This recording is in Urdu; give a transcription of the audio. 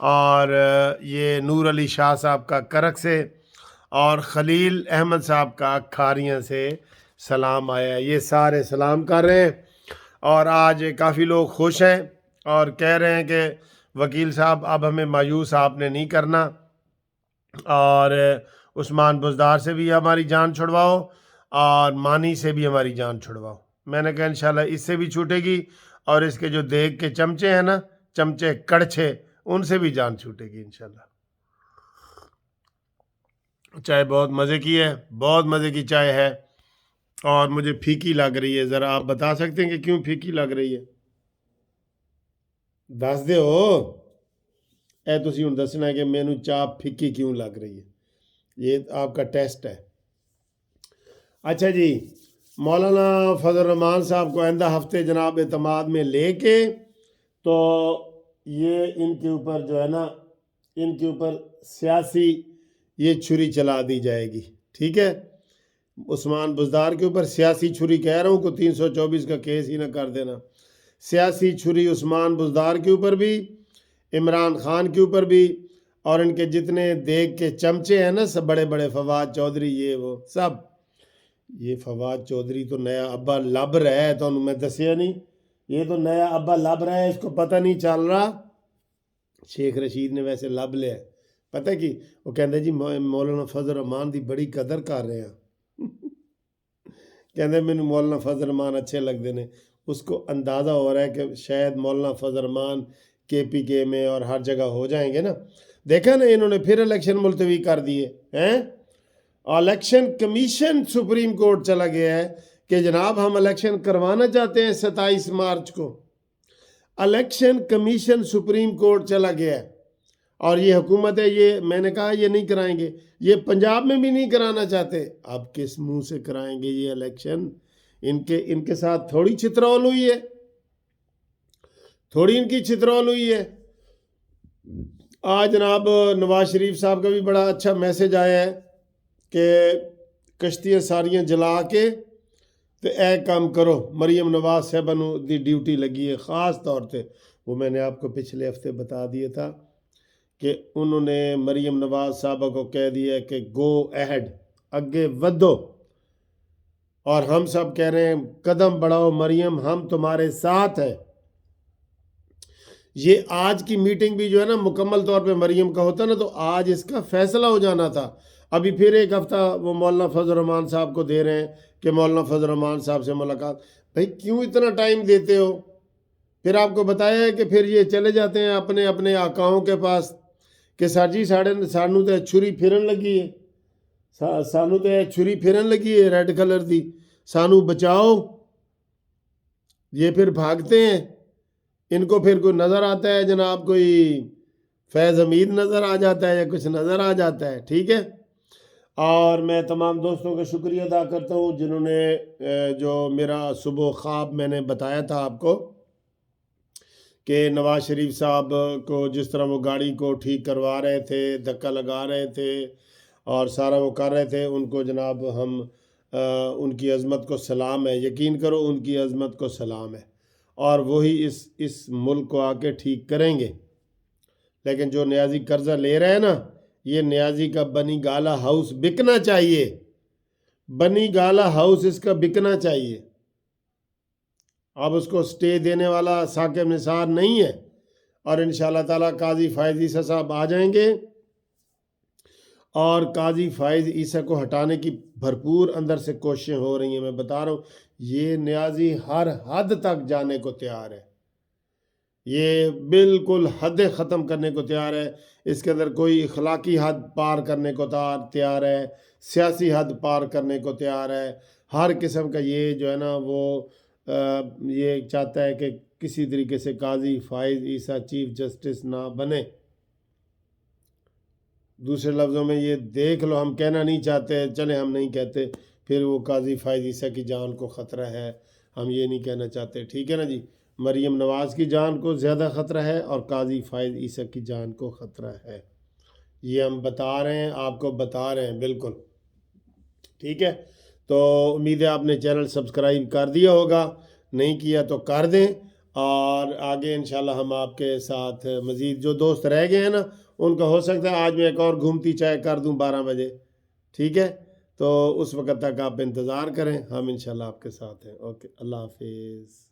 اور یہ نور علی شاہ صاحب کا کرک سے اور خلیل احمد صاحب کا کھاریاں سے سلام آیا ہے۔ یہ سارے سلام کر رہے ہیں اور آج کافی لوگ خوش ہیں اور کہہ رہے ہیں کہ وکیل صاحب اب ہمیں مایوس آپ نے نہیں کرنا، اور عثمان بزدار سے بھی ہماری جان چھڑواؤ اور مانی سے بھی ہماری جان چھڑواؤ۔ میں نے کہا انشاءاللہ اس سے بھی چھوٹے گی، اور اس کے جو دیگ کے چمچے ہیں نا، چمچے کڑچھے، ان سے بھی جان چھوٹے گی انشاءاللہ۔ چائے بہت مزے کی ہے، بہت مزے کی چائے ہے، اور مجھے پھیکی لگ رہی ہے۔ ذرا آپ بتا سکتے ہیں کہ کیوں پھیکی لگ رہی ہے؟ دس دے ہو اے تسی ہوں دسنا ہے کہ مینو چاہ پھیکی کیوں لگ رہی ہے، یہ آپ کا ٹیسٹ ہے۔ اچھا جی، مولانا فضل الرحمان صاحب کو آئندہ ہفتے جناب اعتماد میں لے کے تو یہ ان کے اوپر جو ہے نا، ان کے اوپر سیاسی یہ چھری چلا دی جائے گی، ٹھیک ہے؟ عثمان بزدار کے اوپر سیاسی چھری، کہہ رہا ہوں کو 324 کا کیس ہی نہ کر دینا۔ سیاسی چھری عثمان بزدار کے اوپر بھی، عمران خان کے اوپر بھی، اور ان کے جتنے دیگ کے چمچے ہیں نا، سب بڑے بڑے، فواد چودھری، یہ وہ سب۔ یہ فواد چودھری تو نیا ابا لب رہا ہے، تو میں دسیا نہیں، یہ تو نیا ابا لب رہا ہے، اس کو پتہ نہیں چل رہا۔ شیخ رشید نے ویسے لب لیا ہے، پتہ کی وہ کہندے جی مولانا فضل الرحمان دی بڑی قدر کر رہے ہیں، کہندے مینوں مولانا فضل الرحمان اچھے لگتے ہیں۔ اس کو اندازہ ہو رہا ہے کہ شاید مولانا فضل الرحمان کے پی کے میں اور ہر جگہ ہو جائیں گے نا۔ دیکھا نا انہوں نے پھر الیکشن ملتوی کر دیے ہیں۔ الیکشن کمیشن سپریم کورٹ چلا گیا ہے کہ جناب ہم الیکشن کروانا چاہتے ہیں 27 مارچ کو۔ الیکشن کمیشن سپریم کورٹ چلا گیا ہے، اور یہ حکومت ہے، یہ میں نے کہا یہ نہیں کرائیں گے، یہ پنجاب میں بھی نہیں کرانا چاہتے۔ اب کس منہ سے کرائیں گے یہ الیکشن؟ ان کے ساتھ تھوڑی چترول ہوئی ہے، تھوڑی ان کی چترول ہوئی ہے۔ آج جناب نواز شریف صاحب کا بھی بڑا اچھا میسج آیا ہے کہ کشتیاں ساریاں جلا کے تو اے کام کرو۔ مریم نواز صاحبہ نو دی ڈیوٹی لگی ہے خاص طور پہ، وہ میں نے آپ کو پچھلے ہفتے بتا دیا تھا کہ انہوں نے مریم نواز صاحبہ کو کہہ دیا کہ گو ایہڈ، اگے ودو، اور ہم سب کہہ رہے ہیں قدم بڑھاؤ مریم، ہم تمہارے ساتھ ہیں۔ یہ آج کی میٹنگ بھی جو ہے نا مکمل طور پہ مریم کا ہوتا نا تو آج اس کا فیصلہ ہو جانا تھا۔ ابھی پھر ایک ہفتہ وہ مولانا فضل الرحمان صاحب کو دے رہے ہیں کہ مولانا فضل الرحمان صاحب سے ملاقات۔ بھائی کیوں اتنا ٹائم دیتے ہو؟ پھر آپ کو بتایا ہے کہ پھر یہ چلے جاتے ہیں اپنے اپنے آقاؤں کے پاس کہ سر جی سانو تو چھری پھرن لگی ہے، سانو تو چھری پھرن لگی ہے ریڈ کلر دی، سانو بچاؤ۔ یہ پھر بھاگتے ہیں، ان کو پھر کوئی نظر آتا ہے جناب، کوئی فیض حمید نظر آ جاتا ہے یا کچھ نظر آ جاتا ہے، ٹھیک ہے۔ اور میں تمام دوستوں کا شکریہ ادا کرتا ہوں جنہوں نے جو میرا صبح خواب میں نے بتایا تھا آپ کو کہ نواز شریف صاحب کو جس طرح وہ گاڑی کو ٹھیک کروا رہے تھے، دھکا لگا رہے تھے اور سارا وہ کر رہے تھے، ان کو جناب ہم ان کی عظمت کو سلام ہے، یقین کرو ان کی عظمت کو سلام ہے، اور وہی اس ملک کو آ کے ٹھیک کریں گے۔ لیکن جو نیازی قرضہ لے رہے ہیں نا، یہ نیازی کا بنی گالا ہاؤس بکنا چاہیے، بنی گالا ہاؤس اس کا بکنا چاہیے۔ اب اس کو سٹے دینے والا ثاقب نثار نہیں ہے، اور انشاءاللہ تعالیٰ قاضی فائز عیسیٰ صاحب آ جائیں گے، اور قاضی فائز عیسیٰ کو ہٹانے کی بھرپور اندر سے کوششیں ہو رہی ہیں۔ میں بتا رہا ہوں یہ نیازی ہر حد تک جانے کو تیار ہے، یہ بالکل حد ختم کرنے کو تیار ہے، اس کے اندر کوئی اخلاقی حد پار کرنے کو تیار ہے، سیاسی حد پار کرنے کو تیار ہے، ہر قسم کا یہ جو ہے نا وہ یہ چاہتا ہے کہ کسی طریقے سے قاضی فائز عیسیٰ چیف جسٹس نہ بنے۔ دوسرے لفظوں میں یہ دیکھ لو، ہم کہنا نہیں چاہتے، چلے ہم نہیں کہتے، پھر وہ قاضی فائز عیسیٰ کی جان کو خطرہ ہے، ہم یہ نہیں کہنا چاہتے، ٹھیک ہے نا جی۔ مریم نواز کی جان کو زیادہ خطرہ ہے اور قاضی فائز عیسیٰ کی جان کو خطرہ ہے، یہ ہم بتا رہے ہیں، آپ کو بتا رہے ہیں، بالکل ٹھیک ہے۔ تو امید ہے آپ نے چینل سبسکرائب کر دیا ہوگا، نہیں کیا تو کر دیں، اور آگے انشاءاللہ ہم آپ کے ساتھ مزید جو دوست رہ گئے ہیں نا ان کا ہو سکتا ہے آج میں ایک اور گھومتی چائے کر دوں 12 بجے، ٹھیک ہے؟ تو اس وقت تک آپ انتظار کریں، ہم انشاءاللہ آپ کے ساتھ ہیں۔ اوکے، اللہ حافظ۔